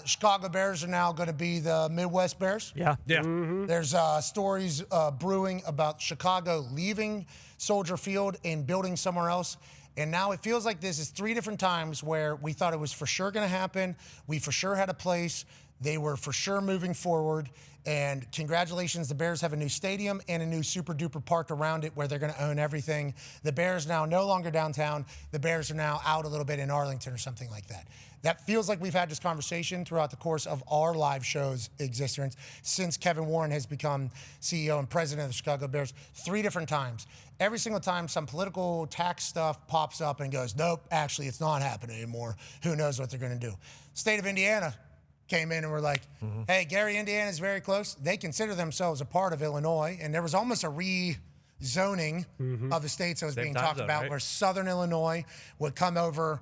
Chicago Bears are now going to be the Midwest Bears. Yeah. There's stories brewing about Chicago leaving Soldier Field and building somewhere else. And now it feels like this is 3 different times where we thought it was for sure going to happen. We for sure had a place. They were for sure moving forward. And congratulations, the Bears have a new stadium and a new super duper park around it where they're going to own everything. The Bears now no longer downtown. The Bears are now out a little bit in Arlington or something like that. That feels like we've had this conversation throughout the course of our live show's existence since Kevin Warren has become CEO and president of the Chicago Bears 3 different times. Every single time some political tax stuff pops up and goes, nope, actually it's not happening anymore. Who knows what they're going to do. State of Indiana came in and were like, hey, Gary, Indiana is very close. They consider themselves a part of Illinois. And there was almost a rezoning of the states that was being talked about, where Southern Illinois would come over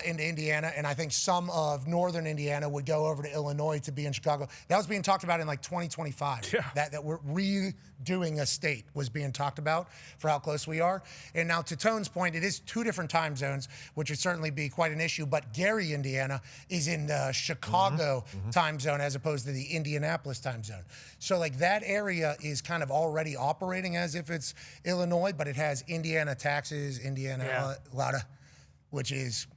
into Indiana, and I think some of Northern Indiana would go over to Illinois to be in Chicago. That was being talked about in like 2025. Yeah. That we're redoing a state was being talked about for how close we are. And now to Tone's point, it is 2 different time zones, which would certainly be quite an issue. But Gary, Indiana is in the Chicago time zone as opposed to the Indianapolis time zone. So like that area is kind of already operating as if it's Illinois, but it has Indiana taxes, Indiana which is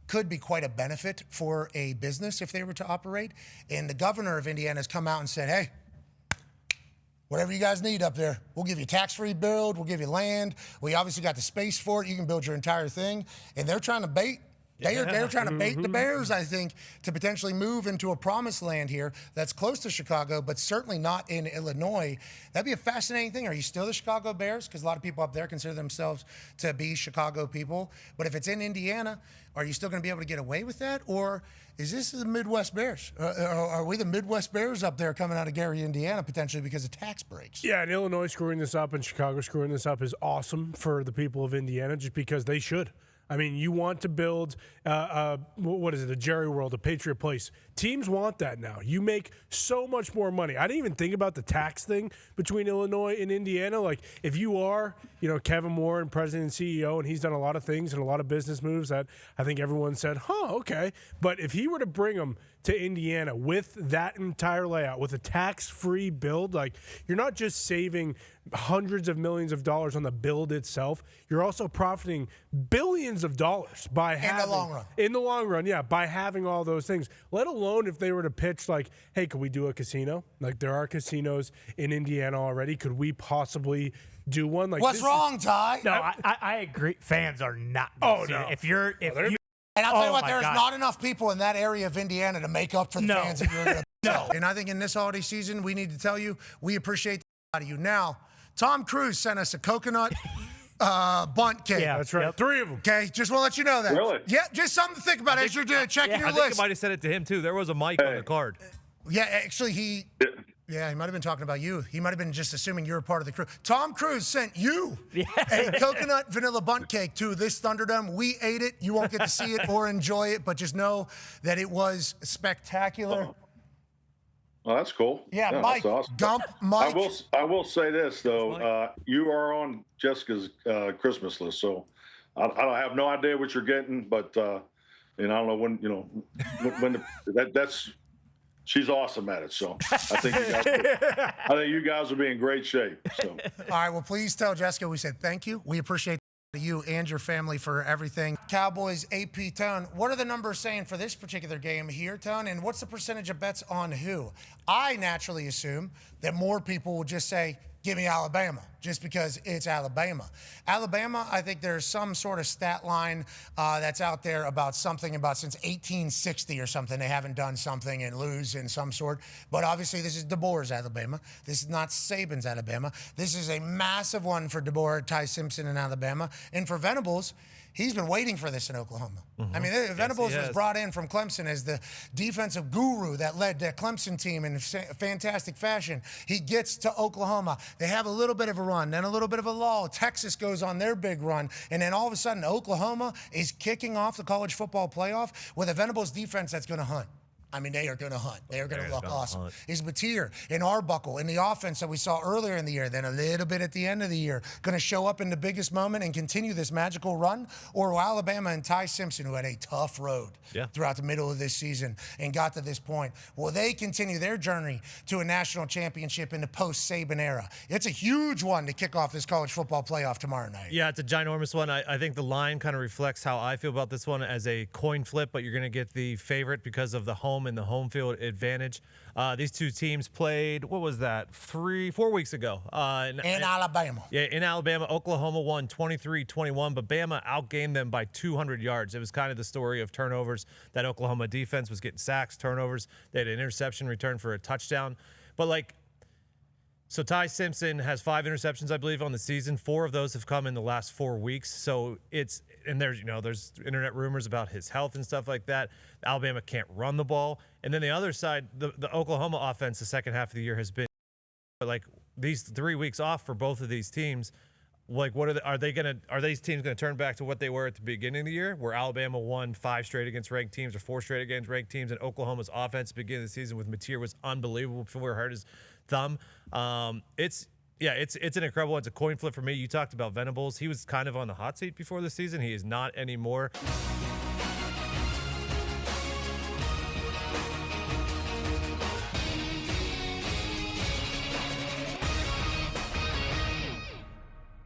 could be quite a benefit for a business if they were to operate. And the governor of Indiana has come out and said, hey, whatever you guys need up there, we'll give you tax-free build, we'll give you land. We obviously got the space for it. You can build your entire thing. And they're trying to bait. They're trying to bait the Bears, I think, to potentially move into a promised land here that's close to Chicago, but certainly not in Illinois. That'd be a fascinating thing. Are you still the Chicago Bears? Because a lot of people up there consider themselves to be Chicago people. But if it's in Indiana, are you still going to be able to get away with that? Or is this the Midwest Bears? Are we the Midwest Bears up there coming out of Gary, Indiana, potentially because of tax breaks? Yeah, and Illinois screwing this up and Chicago screwing this up is awesome for the people of Indiana just because they should. I mean, you want to build, what is it, a Jerry World, a Patriot Place. Teams want that now. You make so much more money. I didn't even think about the tax thing between Illinois and Indiana. Like, if you are, Kevin Warren, president and CEO, and he's done a lot of things and a lot of business moves that I think everyone said, okay. But if he were to bring them to Indiana with that entire layout, with a tax-free build, like, you're not just saving hundreds of millions of dollars on the build itself, you're also profiting billions of dollars by having, in the long run, yeah, by having all those things. Let alone if they were to pitch like, hey, could we do a casino? Like, there are casinos in Indiana already. Could we possibly do one? Like, what's wrong, Ty? No, I agree. Fans are not. Oh, no. If you. And I'll tell you what, there's not enough people in that area of Indiana to make up for the fans that you're going to sell. And I think in this holiday season, we need to tell you, we appreciate the out of you. Now, Tom Cruise sent us a coconut bunt cake. Yeah, that's right. Yep. 3 of them. Okay, just want to let you know that. Really? Yeah, just something to think about as you're checking your I list. think you might have said it to him, too. There was a mic on the card. Yeah, actually, he might have been talking about you. He might have been just assuming you're a part of the crew. Tom Cruise sent you a coconut vanilla bunt cake to this Thunderdome. We ate it. You won't get to see it or enjoy it, but just know that it was spectacular. Oh, that's cool. Yeah, Mike, that's awesome. Gump, Mike. I will say this, though. You are on Jessica's Christmas list, so I have no idea what you're getting, but I don't know when that's. She's awesome at it, so I think you guys will be in great shape. So. All right, well, please tell Jessica we said thank you. We appreciate you and your family for everything. Cowboys, AP, Tone, what are the numbers saying for this particular game here, Tone, and what's the percentage of bets on who? I naturally assume that more people will just say, give me Alabama, just because it's Alabama. Alabama, I think there's some sort of stat line that's out there about something about since 1860 or something, they haven't done something and lose in some sort. But obviously, this is DeBoer's Alabama. This is not Saban's Alabama. This is a massive one for DeBoer, Ty Simpson in Alabama. And for Venables, he's been waiting for this in Oklahoma. I mean, Venables was brought in from Clemson as the defensive guru that led that Clemson team in fantastic fashion. He gets to Oklahoma. They have a little bit of a run, then a little bit of a lull. Texas goes on their big run, and then all of a sudden, Oklahoma is kicking off the college football playoff with a Venables defense that's going to hunt. I mean, they are going to hunt. They are going to look gonna awesome. hunt. Is Batir and Arbuckle in the offense that we saw earlier in the year, then a little bit at the end of the year, going to show up in the biggest moment and continue this magical run? Or will Alabama and Ty Simpson, who had a tough road throughout the middle of this season and got to this point, will they continue their journey to a national championship in the post-Saban era? It's a huge one to kick off this college football playoff tomorrow night. Yeah, it's a ginormous one. I think the line kind of reflects how I feel about this one as a coin flip, but you're going to get the favorite because of the home and the home field advantage. These two teams played, what was that, 4 weeks ago? In Alabama. Yeah, in Alabama. Oklahoma won 23-21, but Bama outgained them by 200 yards. It was kind of the story of turnovers. That Oklahoma defense was getting sacks, turnovers. They had an interception return for a touchdown. But, so Ty Simpson has 5 interceptions, I believe, on the season. 4 of those have come in the last 4 weeks. So there's internet rumors about his health and stuff like that. Alabama can't run the ball. And then the other side, the Oklahoma offense, the second half of the year has been these 3 weeks off for both of these teams. Are these teams gonna turn back to what they were at the beginning of the year, where Alabama won 5 straight against ranked teams or 4 straight against ranked teams, and Oklahoma's offense at the beginning of the season with Mateer was unbelievable before he hurt his thumb. It's an incredible. It's a coin flip for me. You talked about Venables. He was kind of on the hot seat before the season. He is not anymore.